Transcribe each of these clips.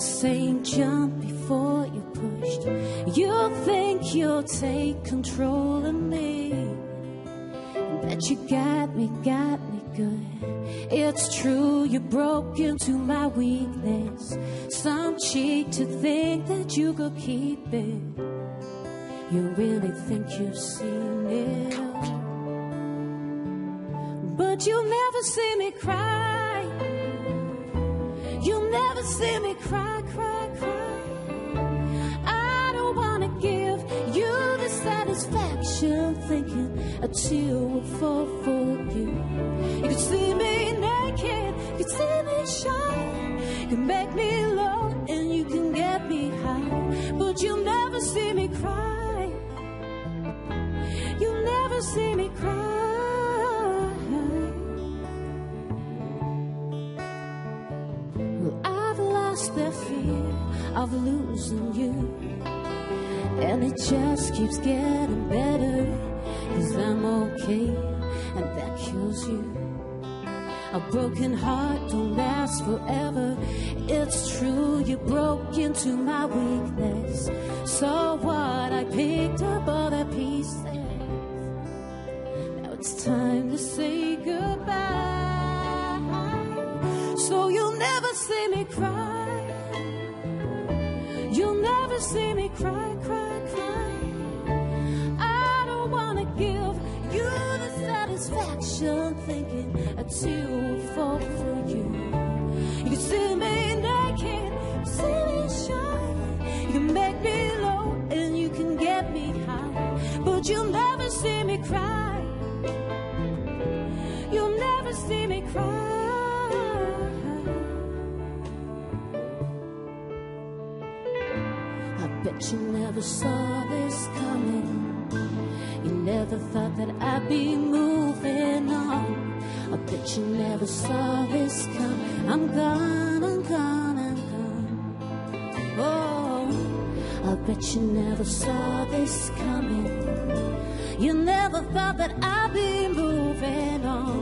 saying jump before you pushed. You think you'll take control of me, that you got me good. It's true, you broke into my weakness. Some cheat to think that you could keep it. You really think you've seen it, but you'll never see me cry. You'll never see me cry, cry, cry. I don't wanna give you the satisfaction thinking a tear will fall for you. You can see me naked, you can see me shine, you can make me low and you can get me high, but you'll never see me cry. You'll never see me cry. Well, I've lost the fear of losing you, and it just keeps getting better, 'cause I'm okay, and that kills you. A broken heart don't last forever. It's true, you broke into my weakness. So what? I picked up all the pieces. Now it's time to say goodbye. So you'll never see me cry. You'll never see me cry, cry, cry. I don't wanna give you the satisfaction thinking a tear will fall for you. You can see me naked, you see me shine, you can make me low and you can get me high, but you'll never see me cry. You'll never see me cry. I bet you never saw this coming. You never thought that I'd be moving on. I bet you never saw this coming. I'm gone, I'm gone, I'm gone. Oh, I bet you never saw this coming. You never thought that I'd be moving on.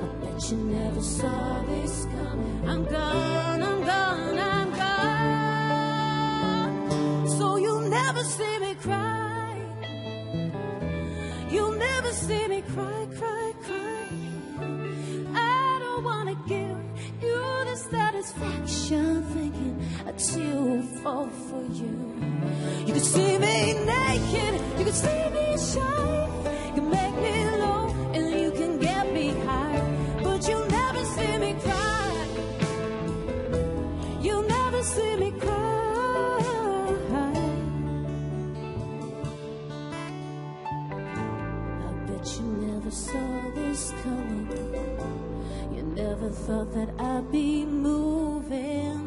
I bet you never saw this coming. I'm gone, I'm gone, I'm gone. So you'll never see me cry. You'll never see me cry, cry, cry. I don't wanna give you the satisfaction thinking a tear will fall for you. You can see me naked, you can see me shine, you can make me low and you can get me high, but you'll never see me cry. You'll never see me cry. You never saw this coming. You never thought that I'd be moving